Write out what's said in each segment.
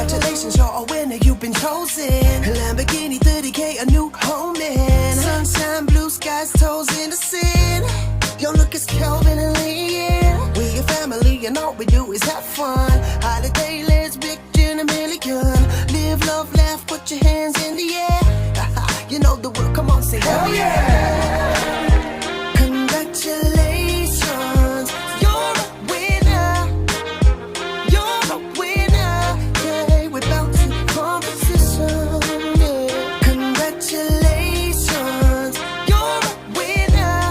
Congratulations, you're a winner, you've been chosen. Lamborghini 30K, a new home in. Sunshine, blue skies, toes in the sin. Your look is Kelvin and Leanne. We your family and all we do is have fun. Holiday, let's big dinner, million. Live, love, laugh, put your hands in the air. You know the word, come on, say hell yeah. Congratulations, you're a winner. You're a winner, yeah. We're bound to competition, yeah. Congratulations, you're a winner.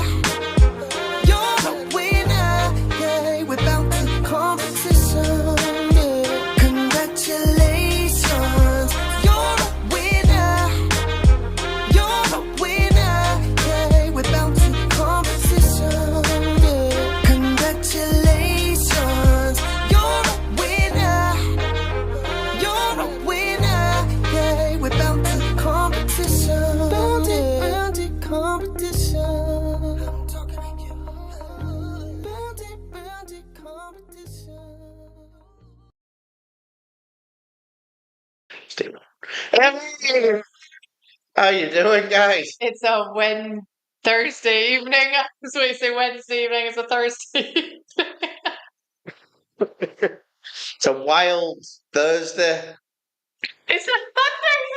You're a winner, yeah. We're bound to competition, yeah. Congratulations, you're a winner. You're a winner, yeah. We're bound to competition, yeah. Congratulations, you're a winner. You're a winner, yeah. We're bound to competition, bound to competition. I'm talking to you. Bound to competition. Hey, how you doing, guys? It's a Thursday evening. That's what you say, Wednesday evening. It's a Thursday. It's a wild Thursday, It's a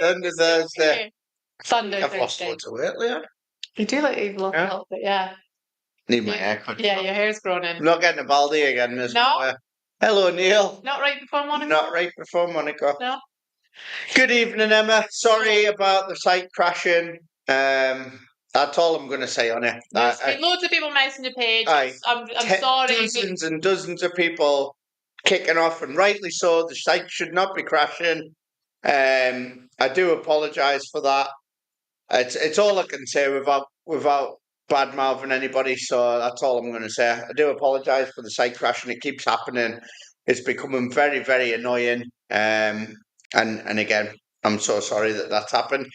Thunder Thursday. Sunday I've lost Thursday. loads of weight, Leon. You do like you've lost Yeah. a little bit, yeah. Need my haircut. Yeah, your hair's grown I'm in. not getting a baldy again, Miss. No. Hello, Neil. Not right before Monaco? Not right before Monaco. No. Good evening, Emma. Sorry about the site crashing. That's all I'm going to say on it. There's been loads of people messaging the page. Aye. I'm sorry. Dozens and dozens of people kicking off, and rightly so. The site should not be crashing. I do apologise for that. It's all I can say without bad mouthing anybody. So that's all I'm going to say. I do apologise for the site crashing. It keeps happening. It's becoming very, very annoying. And again, I'm so sorry that that's happened.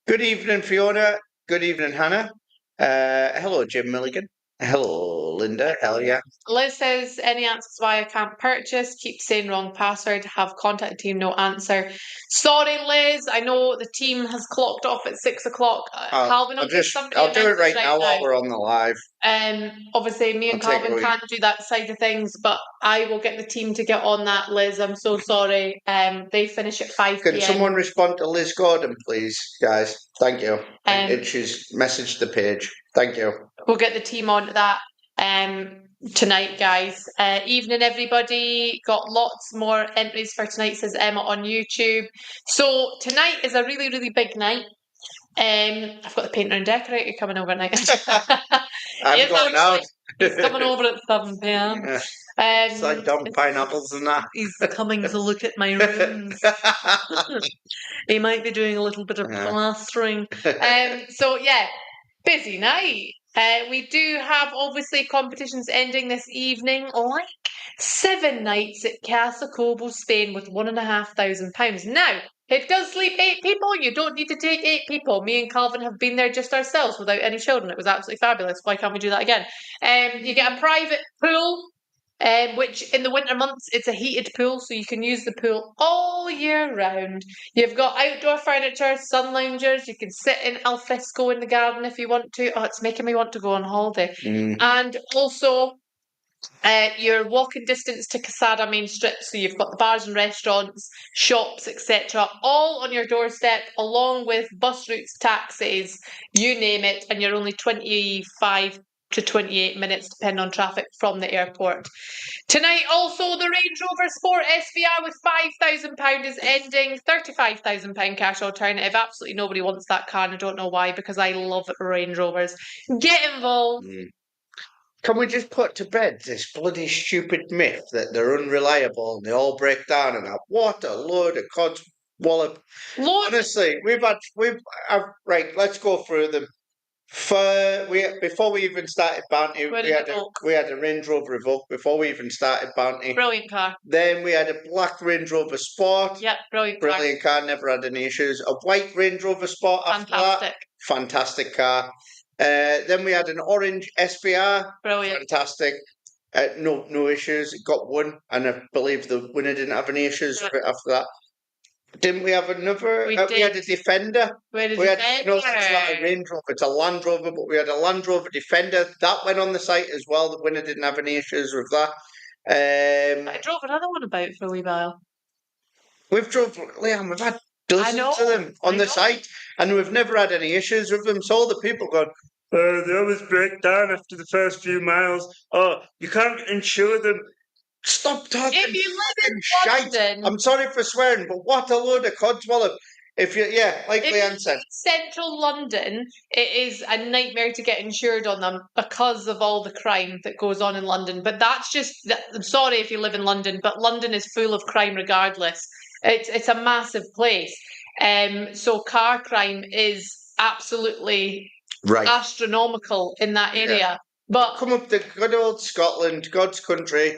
Good evening, Fiona. Good evening, Hannah. Hello, Jim Milligan. Hello, Linda. Hell yeah. Liz says, any answers why I can't purchase? Keep saying wrong password. Have contact team, no answer. Sorry, Liz. I know the team has clocked off at 6 o'clock. Calvin, I'll do it right now while we're on the live. Obviously, me and Calvin can't do that side of things, but I will get the team to get on that, Liz. I'm so sorry. They finish at 5 p.m. Can someone respond to Liz Gordon, please, guys? Thank you. She's messaged the page. Thank you. We'll get the team on to that tonight, guys. Evening, everybody. Got lots more entries for tonight, says Emma on YouTube. So tonight is a really, really big night. I've got the painter and decorator coming over tonight. I'm going out. He's coming over at 7 p.m. Yeah. It's like dumb pineapples and that. He's coming to look at my rooms. He might be doing a little bit of plastering. So yeah, busy night. We do have obviously competitions ending this evening, like 7 nights at CASA, COBO, Spain with £1,500. Now, it does sleep 8 people. You don't need to take 8 people. Me and Calvin have been there just ourselves without any children. It was absolutely fabulous. Why can't we do that again? You get a private pool, which in the winter months, it's a heated pool, so you can use the pool all year round. You've got outdoor furniture, sun loungers. You can sit in al fresco in the garden if you want to. Oh, it's making me want to go on holiday. And also, you're walking distance to Casada main strip, so you've got the bars and restaurants, shops, etc., all on your doorstep, along with bus routes, taxis, you name it, and you're only 25 to 28 minutes, depending on traffic, from the airport. Tonight, also, the Range Rover Sport SVR with £5,000 is ending. £35,000 cash alternative. Absolutely nobody wants that car, and I don't know why, because I love Range Rovers. Get involved. Can we just put to bed this bloody stupid myth that they're unreliable and they all break down and that? What a load of cod's wallop. Honestly, right, let's go through them. Before we even started Bounty, we had a Range Rover Evoque before we even started Bounty. Brilliant car. Then we had a black Range Rover Sport. Yep, brilliant car. Never had any issues. A white Range Rover Sport after that. Fantastic car. Then we had an orange SVR. Brilliant. Fantastic. No issues. It got one, and I believe the winner didn't have any issues with it after that. Didn't we have another? We We had a did. Defender. Where did We you had, say? no, it's not a Range Rover, it's a Land Rover, but we had a Land Rover Defender. That went on the site as well. The winner didn't have any issues with that. I drove another one about for a wee while. We've we've had I dozens know, of them on I the know. site, and we've never had any issues with them. So all the people going, they always break down after the first few miles. Oh, you can't insure them. Stop talking If you live in fucking shite. London, I'm sorry for swearing, but what a load of codswallop. If you, like if Leanne you said, live in central London, it is a nightmare to get insured on them because of all the crime that goes on in London. But that's just, I'm sorry if you live in London, but London is full of crime regardless. It's a massive place. So car crime is absolutely right, astronomical in that Yeah. area. But come up to good old Scotland, God's country,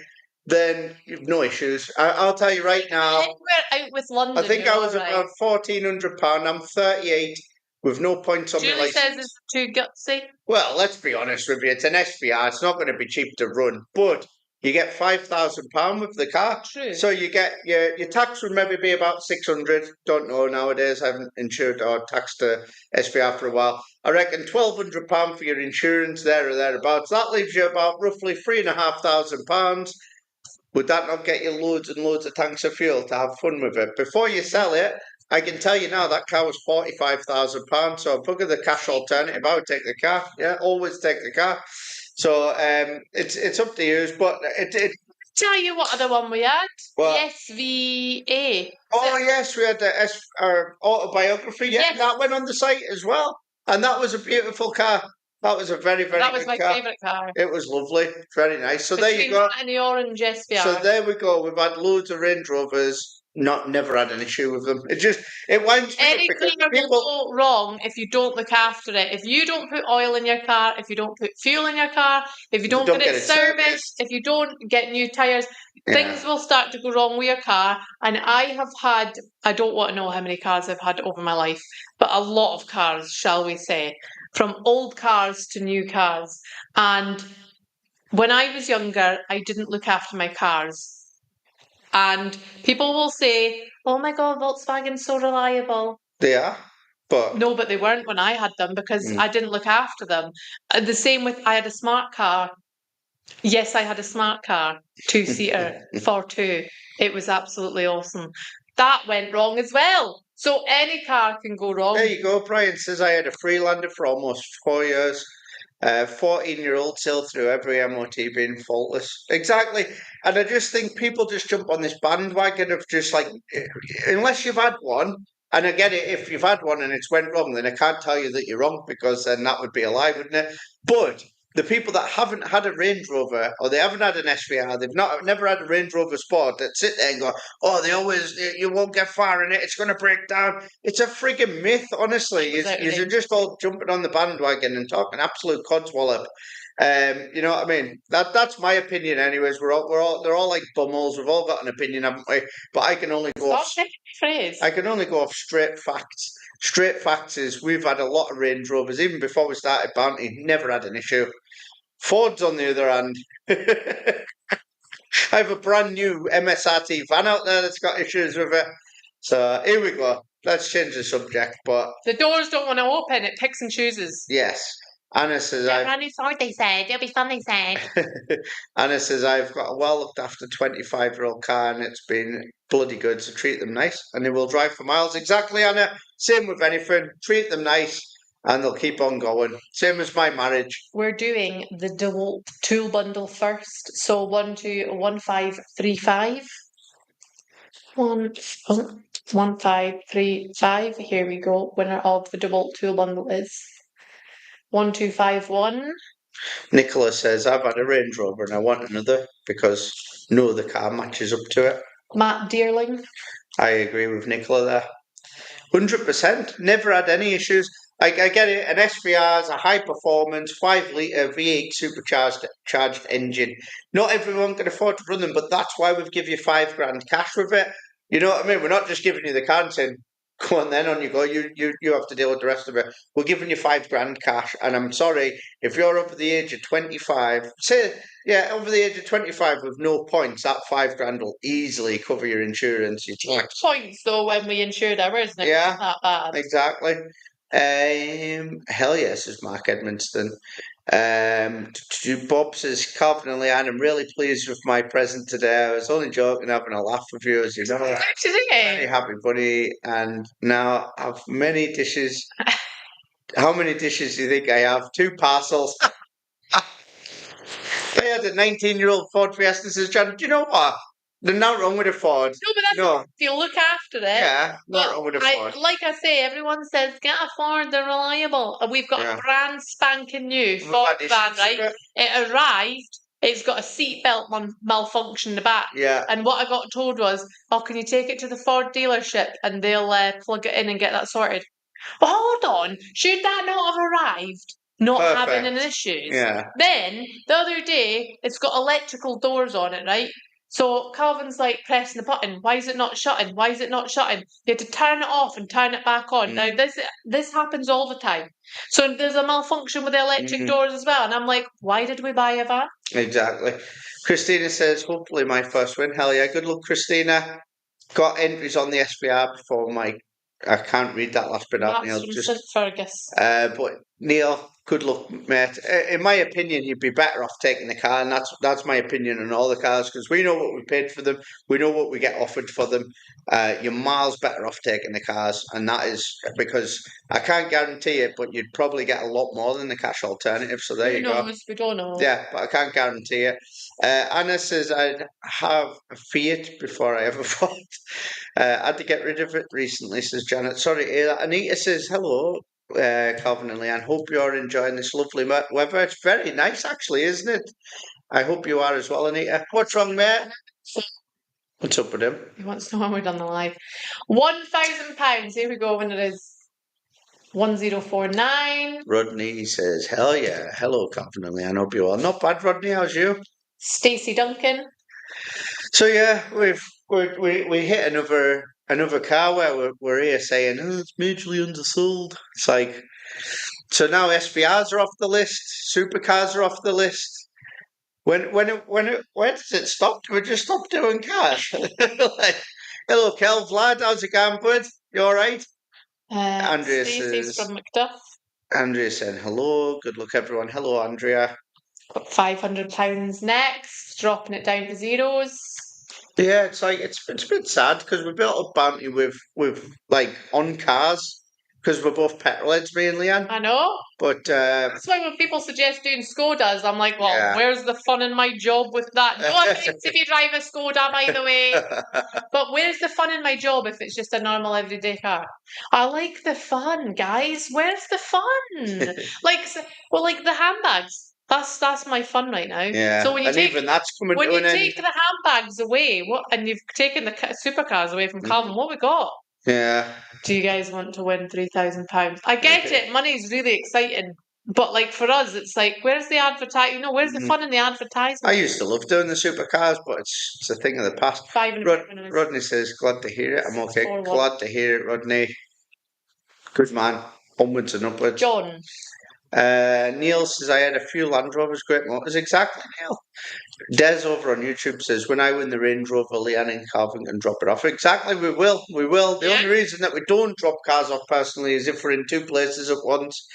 then you've no issues. I'll tell you right now, anywhere out with London, I think you're I was all right. about £1,400. I'm 38 with no points on my Julie license. says it's too gutsy. Well, let's be honest with you. It's an SVR. It's not going to be cheap to run, but you get £5,000 with the car. True. So you get your tax would maybe be about 600. Don't know nowadays. I haven't insured or taxed a SVR for a while. I reckon £1,200 for your insurance there or thereabouts. That leaves you about roughly £3,500. Would that not get you loads and loads of tanks of fuel to have fun with it? Before you sell it, I can tell you now that car was £45,000. So bugger the cash alternative. I would take the car. Yeah, always take the car. So it's up to you. But it Tell you what other one we had? What? The SVA. oh yes, we had our autobiography. Yeah, Yes. that went on the site as well, and that was a beautiful car. That was a very That was good my car. favourite car. It was lovely, very nice. So there you Between go. that and the orange SVR. So there we go. We've had loads of Range Rovers. Never had an issue with them. It winds me up Any because car people. will go wrong if you don't look after it. If you don't put oil in your car, if you don't put fuel in your car, if you don't, Don't get get it it serviced, serviced. if you don't get new tyres, things will start to go wrong with your car. And I don't want to know how many cars I've had over my life, but a lot of cars, shall we say, from old cars to new cars. And when I was younger, I didn't look after my cars. And people will say, oh my God, Volkswagen's so reliable. They are, but No, but they weren't when I had them because I didn't look after them. The same with, I had a smart car. Yes, I had a smart car, 2-seater for two. It was absolutely awesome. That went wrong as well. So any car can go wrong. there you go. Brian says I had a Freelander for almost 4 years. 14-year-old sailed through every MOT being faultless. Exactly. And I just think people just jump on this bandwagon of just like, unless you've had one, and I get it, if you've had one and it's went wrong, then I can't tell you that you're wrong because then that would be a lie, wouldn't it? But the people that haven't had a Range Rover or they haven't had an SVR, they've never had a Range Rover Sport that sit there and go, oh, you won't get far in it, it's going to break down. It's a frigging myth, honestly. You're just all jumping on the bandwagon and talking absolute codswallop. You know what I mean? That's my opinion, anyways. They're all like bumholes. We've all got an opinion, haven't we? But I can only go off. I can only go off straight facts. Straight facts is we've had a lot of Range Rovers even before we started Bounty. Never had an issue. Fords, on the other hand, I have a brand new MSRT van out there that's got issues with it. So here we go. Let's change the subject. But the doors don't want to open; it picks and chooses. Yes, Anna says Brand new Ford, they said. It'll be fun, they said. Anna says I've got a well looked after 25-year-old car and it's been bloody good. So treat them nice and they will drive for miles. Exactly, Anna. Same with anything. Treat them nice. And they'll keep on going. Same as my marriage. We're doing the DEWALT tool bundle first. So 121535. 1535. Here we go. Winner of the DEWALT tool bundle is 1251. Nicola says I've had a Range Rover and I want another because no other car matches up to it. Matt Dearling. I agree with Nicola there. 100%. Never had any issues. I get it. An SVR is a high performance 5-litre V8 supercharged engine. Not everyone can afford to run them, but that's why we've given you £5,000 cash with it. You know what I mean? We're not just giving you the car and saying, Go on then, on you go. You have to deal with the rest of it. We're giving you £5,000 cash, and I'm sorry if you're over the age of 25. Over the age of 25 with no points, that £5,000 will easily cover your insurance, your tax. Points though when we insured ours, and it Yeah, wasn't that bad. Exactly. Hell yes, is Mark Edmonston. Bob says, Calvin and Leanne, I'm really pleased with my present today. I was only joking, having a laugh with you, as you know. Very Today. happy, buddy. And now I've many dishes. How many dishes do you think I have? 2 parcels. I had a 19-year-old Ford Fiesta. Says, John, do you know what? There's nothing wrong with a Ford. No, but that's if you look after it. Yeah, not wrong with a Ford. Like I say, everyone says get a Ford, they're reliable. And we've got a brand spanking new Ford van, right? It arrived. It's got a seatbelt malfunction in the back. Yeah. And what I got told was, "Oh, can you take it to the Ford dealership and they'll plug it in and get that sorted?" Well, hold on. Should that not have arrived? Not having any issues. Yeah. Then the other day, it's got electrical doors on it, right? So Calvin's like pressing the button. Why is it not shutting? Why is it not shutting? You had to turn it off and turn it back on. Now this happens all the time. So there's a malfunction with the electric doors as well. And I'm like, why did we buy a van? Exactly. Christina says, hopefully my first win. Hell yeah, good luck, Christina. Got entries on the SBR before I can't read that last bit out, Neil. Fergus. But Neil, good luck, mate. In my opinion, you'd be better off taking the car, and that's my opinion on all the cars, because we know what we paid for them, we know what we get offered for them. You're miles better off taking the cars, and that is because I can't guarantee it, but you'd probably get a lot more than the cash alternative. So there you go. We don't know. Yeah, but I can't guarantee it. Anna says I'd have a Fiat before I ever bought. I had to get rid of it recently, says Janet. Sorry to hear that. Anita says, hello, Calvin and Leanne. Hope you're enjoying this lovely weather. It's very nice, actually, isn't it? I hope you are as well, Anita. What's wrong, mate? What's up with him? He wants to know when we're done the live. £1,000. Here we go when it is 1049. Rodney says, hell yeah. Hello, Calvin and Leanne. Hope you are. Not bad, Rodney. How's you? Stacey Duncan. So yeah, we hit another car where we're here saying, oh, it's majorly undersold. It's like, so now SBRs are off the list, supercars are off the list. When does it stop? Do we just stop doing cars? Like, hello, Kel, Vlad, how's it going, bud? You all right? Andrea Stacey's says, from Macduff. Andrea said hello. Good luck, everyone. Hello, Andrea. Got £500 next, dropping it down to zeros. Yeah, it's like it's a bit sad because we built up bounty with like on cars because we're both petrol heads, me and Leanne. I know. But that's why when people suggest doing Skodas, I'm like, well, where's the fun in my job with that? No offense if you drive a Skoda, by the way. But where's the fun in my job if it's just a normal everyday car? I like the fun, guys. Where's the fun? like the handbags. That's my fun right now. Yeah. So when you take the handbags away, and you've taken the supercars away from Calvin, what we got? Yeah. Do you guys want to win £3,000? I get it. Money's really exciting. But like for us, it's like, where's the advertising? Where's the fun in the advertisement? I used to love doing the supercars, but it's a thing of the past. Rodney says, glad to hear it. I'm okay. Glad to hear it, Rodney. Good man. Onwards and upwards. John. Neil says, I had a few Land Rovers, great motors. Exactly, Neil. Des over on YouTube says, when I win the Range Rover, Leanne and Calvin can drop it off. Exactly, we will. The only reason that we don't drop cars off personally is if we're in 2 places at once.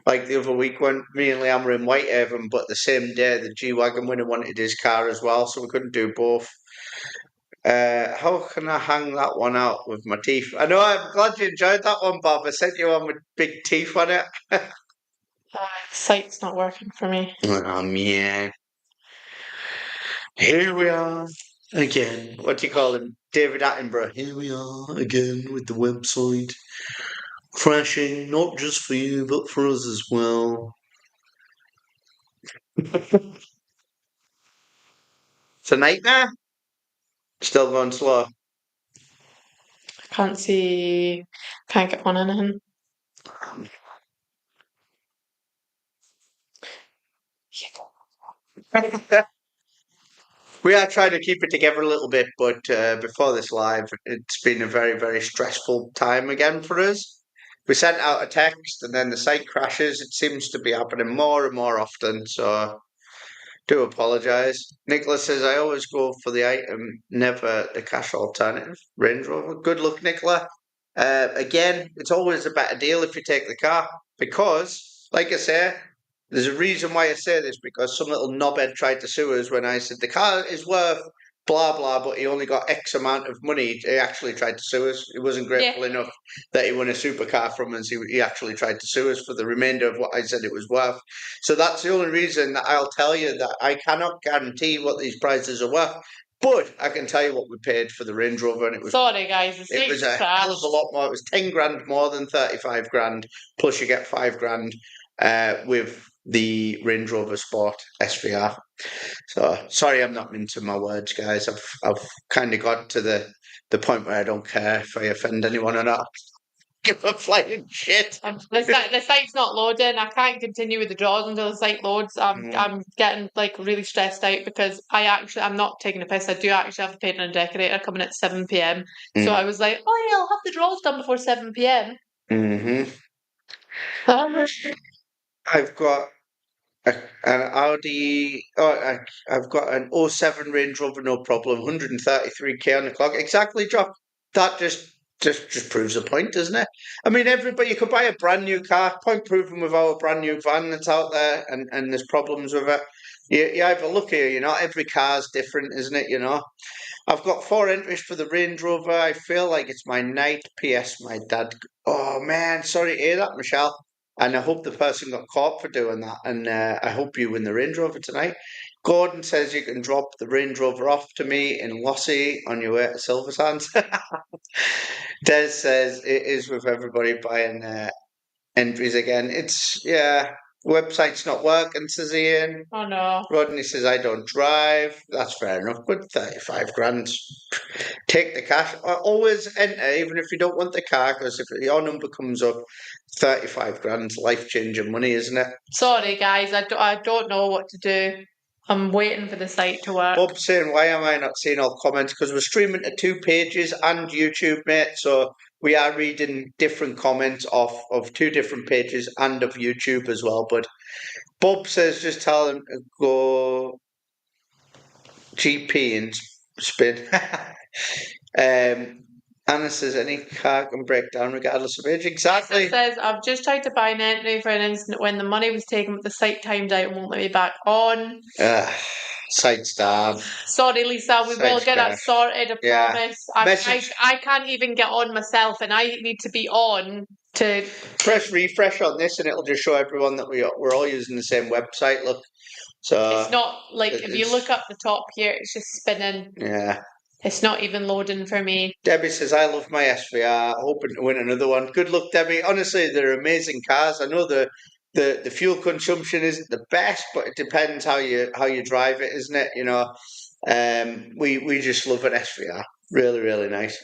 Like the other week when me and Liam were in Whitehaven, but the same day the G-Wagon winner wanted his car as well, so we couldn't do both. How can I hang that one out with my teeth? I know, I'm glad you enjoyed that one, Bob. I sent you one with big teeth on it. The site's not working for me. Oh, man. Here we are again. What do you call him? David Attenborough. Here we are again with the website. Crashing, not just for you, but for us as well. It's a nightmare. Still going slow. Can't get one in him. We are trying to keep it together a little bit, but before this live, it's been a very, very stressful time again for us. We sent out a text and then the site crashes. It seems to be happening more and more often, so do apologise. Nicholas says, I always go for the item, never the cash alternative. Range Rover. Good luck, Nicola. Again, it's always a better deal if you take the car because, like I say, there's a reason why I say this because some little knobhead tried to sue us when I said the car is worth blah blah, but he only got X amount of money. He actually tried to sue us. He wasn't grateful enough that he won a supercar from us. He actually tried to sue us for the remainder of what I said it was worth. So that's the only reason that I'll tell you that I cannot guarantee what these prices are worth. But I can tell you what we paid for the Range Rover, and it was Sorry, guys. it was a hell of a lot more. It was 10 grand more than 35 grand, plus you get 5 grand with the Range Rover Sport SVR. So sorry, I'm not into my words, guys. I've kind of got to the point where I don't care if I offend anyone or not. Give a flying shit. The site's not loading. I can't continue with the draws until the site loads. I'm getting like really stressed out because I'm not taking a piss. I do actually have a painter and decorator coming at 7 p.m. So I was like, oh yeah, I'll have the draws done before 7 p.m. I've got an Audi. I've got an 07 Range Rover, no problem. 133k on the clock. Exactly, Jock. That just proves the point, doesn't it? I mean, everybody, you could buy a brand new car, point proven with our brand new van that's out there, and there's problems with it. You either look here, you know, every car's different, isn't it? You know, I've got 4 entries for the Range Rover. I feel like it's my night. PS, my dad. Oh man, sorry to hear that, Michelle. And I hope the person got caught for doing that. And I hope you win the Range Rover tonight. Gordon says you can drop the Range Rover off to me in Lossy on your way to Silver Sands. Des says it is with everybody buying entries again. It's, website's not working, says Ian. Oh no. Rodney says I don't drive. That's fair enough, but 35 grand. Take the cash. Always enter, even if you don't want the car, because if your number comes up, 35 grand, life-changing money, isn't it? Sorry, guys. I don't know what to do. I'm waiting for the site to work. Bob's saying, why am I not seeing all comments? Because we're streaming to 2 pages and YouTube, mate. So we are reading different comments off of 2 different pages and of YouTube as well. But Bob says, just tell them to go GP and spin. Anna says, any car can break down regardless of age. Exactly. It says, I've just tried to buy an entry for an instant when the money was taken, but the site timed out and won't let me back on. Site's down. Sorry, Lisa, we will get that sorted, I promise. I can't even get on myself, and I need to be on to... Press refresh on this and it'll just show everyone that we're all using the same website, look. So it's not, like, if you look up the top here, it's just spinning. Yeah. It's not even loading for me. Debbie says, I love my SVR, hoping to win another one. Good luck, Debbie. Honestly, they're amazing cars. I know the fuel consumption isn't the best, but it depends how you drive it, isn't it? You know, we just love an SVR. Really, really nice.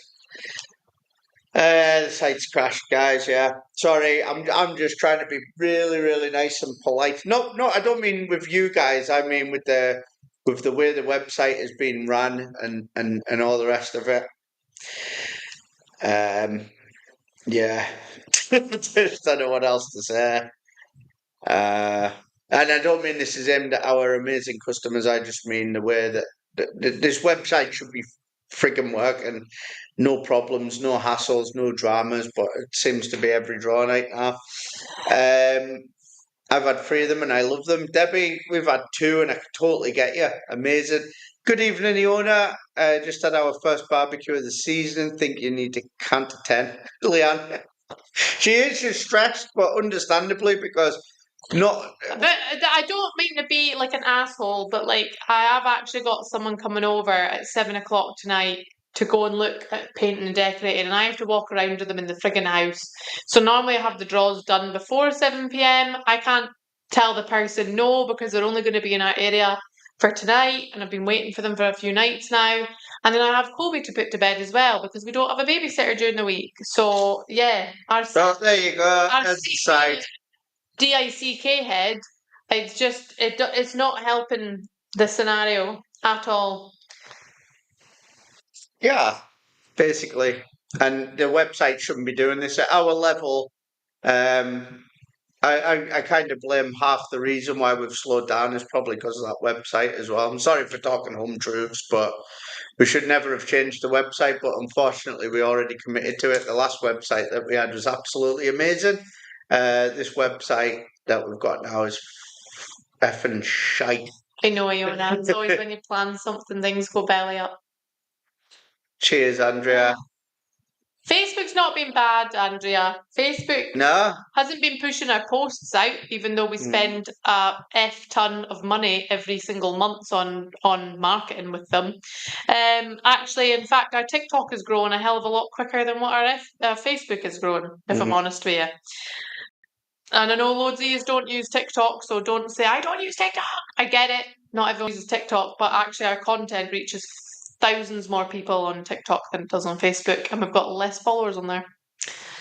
The site's crashed, guys. Yeah, sorry. I'm just trying to be really, really nice and polite. No, I don't mean with you guys. I mean with the way the website has been run and all the rest of it. Yeah, just don't know what else to say. And I don't mean this is aimed at our amazing customers. I just mean the way that this website should be friggin' working. No problems, no hassles, no dramas, but it seems to be every draw night now. I've had 3 of them and I love them. Debbie, we've had 2 and I totally get you. Amazing. Good evening, Iona. Just had our first barbecue of the season. Think you need to count to 10. Leanne. She's stressed, but understandably, because But I don't mean to be like an asshole, but like I have actually got someone coming over at 7 o'clock tonight to go and look at painting and decorating, and I have to walk around with them in the friggin' house. So normally I have the draws done before 7 p.m. I can't tell the person no because they're only going to be in our area for tonight, and I've been waiting for them for a few nights now. And then I have COBO to put to bed as well because we don't have a babysitter during the week. So yeah, there you go. That's the side. DICK head, it's just it's not helping the scenario. at all. Yeah, basically. And the website shouldn't be doing this at our level. I kind of blame half the reason why we've slowed down is probably because of that website as well. I'm sorry for talking home truths, but we should never have changed the website. But unfortunately, we already committed to it. The last website that we had was absolutely amazing. This website that we've got now is effing shite. I know, Iona. It's always when you plan something, things go belly up. Cheers, Andrea. Facebook's not been bad, Andrea. Facebook No, hasn't been pushing our posts out, even though we spend a F ton of money every single month on marketing with them. Actually, in fact, our TikTok has grown a hell of a lot quicker than what our Facebook has grown, if I'm honest with you. And I know loads of you don't use TikTok, so don't say, I don't use TikTok. I get it. Not everyone uses TikTok, but actually our content reaches thousands more people on TikTok than it does on Facebook, and we've got less followers on there.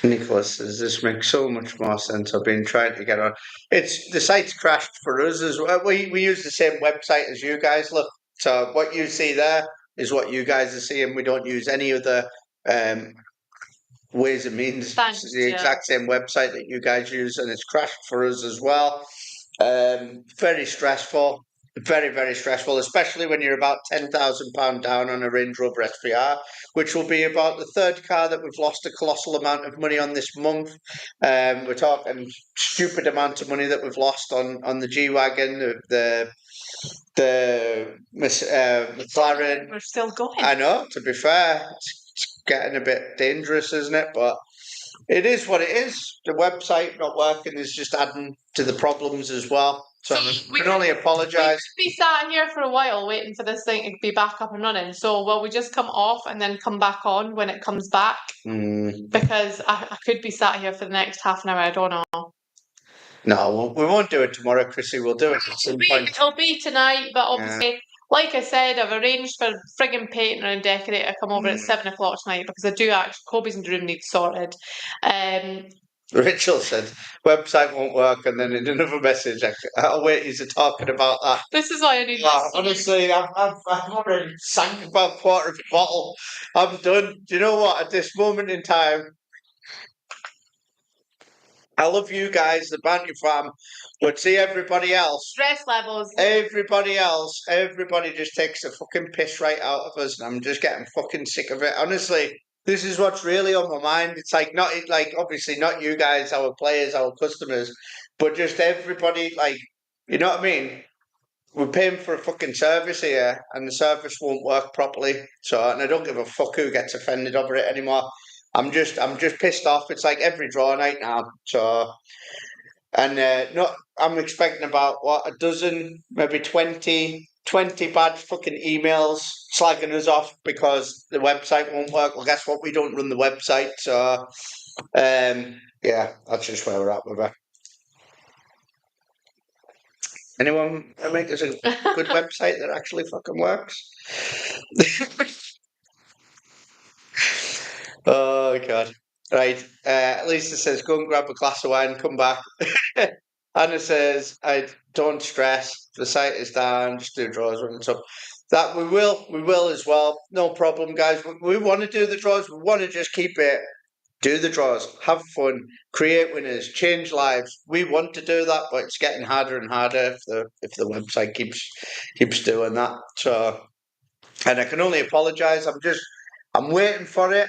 Nicholas says this makes so much more sense. I've been trying to get on. It's the site's crashed for us as well. We use the same website as you guys. Look, so what you see there is what you guys are seeing. We don't use any other ways and means. Thanks, It's the exact same website that you guys use, and it's crashed for us as well. Very stressful. Very, very stressful, especially when you're about £10,000 down on a Range Rover SVR, which will be about the third car that we've lost a colossal amount of money on this month. We're talking stupid amount of money that we've lost on the G-Wagon, the McLaren. We're still going. I know, to be fair, it's getting a bit dangerous, isn't it? But it is what it is. The website not working is just adding to the problems as well. So we can only apologise. We sat here for a while waiting for this thing to be back up and running. So will we just come off and then come back on when it comes back? Because I could be sat here for the next half an hour. I don't know. No, we won't do it tomorrow, Chrissy. We'll do it at some point. It'll be tonight, but obviously, like I said, I've arranged for frigging painter and decorator to come over at 7 o'clock tonight because I do actually, Kobe's in the room needs sorted. Rachel said, website won't work, and then in another message, I'll wait you talking about that. This is why I need honestly, I've already sank about a quarter of a bottle. I'm done. Do you know what? At this moment in time, I love you guys, the Banty fam, but see everybody else. Stress levels. Everybody just takes the fucking piss right out of us, and I'm just getting fucking sick of it. Honestly, this is what's really on my mind. It's like obviously not you guys, our players, our customers, but just everybody. Like, you know what I mean? We're paying for a fucking service here, and the service won't work properly. So, and I don't give a fuck who gets offended over it anymore. I'm just pissed off. It's like every draw night now. So, and I'm expecting about a dozen, maybe 20 bad fucking emails slagging us off because the website won't work. Well, guess what? We don't run the website. So, yeah, that's just where we're at with it. Anyone make us a good website that actually fucking works? Oh, God. Right. Lisa says, go and grab a glass of wine, come back. Anna says, don't stress. The site is down. Just do draws when it's up. That we will as well. No problem, guys. We want to do the draws. We want to just keep it. Do the draws. Have fun. Create winners. Change lives. We want to do that, but it's getting harder and harder if the website keeps doing that. So, and I can only apologise. I'm waiting for it.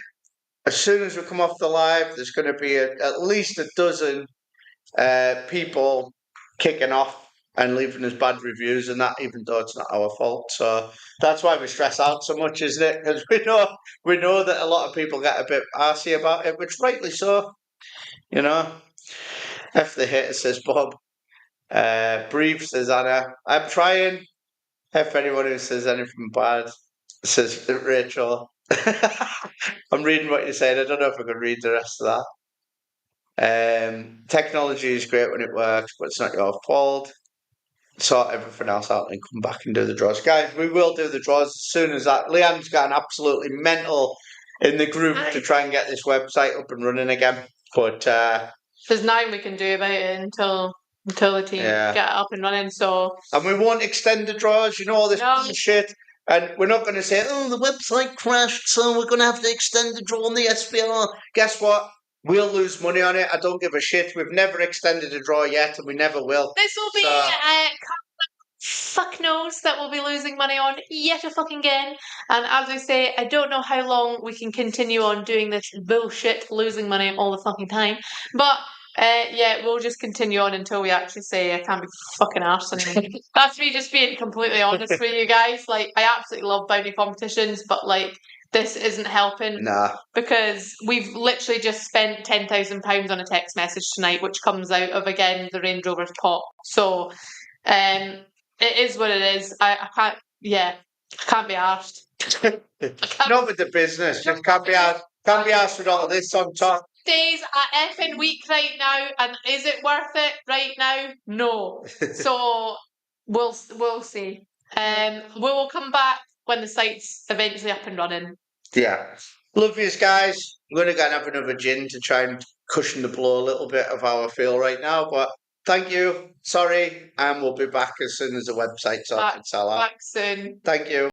As soon as we come off the live, there's going to be at least a dozen people kicking off and leaving us bad reviews, and that even though it's not our fault. So that's why we stress out so much, isn't it? Because we know that a lot of people get a bit arsey about it, which rightly so. You know, F the hater, says Bob. Brief, says Anna. I'm trying. F anyone who says anything bad, says Rachel. I'm reading what you're saying. I don't know if I can read the rest of that. Technology is great when it works, but it's not your fault. Sort everything else out and come back and do the draws. Guys, we will do the draws as soon as that. Leanne's gotten absolutely mental in the group to try and get this website up and running again. But there's nothing we can do about it until the team get up and running. So, and we won't extend the draws. You know all this bullshit. And we're not going to say, oh, the website crashed, so we're going to have to extend the draw on the SPR. Guess what? We'll lose money on it. I don't give a shit. We've never extended a draw yet, and we never will. This will be So- fuck knows that we'll be losing money on yet a fucking again. And as I say, I don't know how long we can continue on doing this bullshit, losing money all the fucking time. But yeah, we'll just continue on until we actually say I can't be fucking arsed anymore. That's me just being completely honest with you guys. Like, I absolutely love bounty competitions, but like, this isn't helping. Nah. Because we've literally just spent £10,000 on a text message tonight, which comes out of, again, the Range Rover's pot. So, it is what it is. I can't, yeah, I can't be arsed. Not with the business. Just can't be asked with all this on top. Days are effing week right now, and is it worth it right now? No. So we'll see. We will come back when the site's eventually up and running. Yeah. Love yous guys. We're going to go and have another gin to try and cushion the blow a little bit of how I feel right now. But thank you. Sorry. And we'll be back as soon as the website's up. Back soon. Thank you.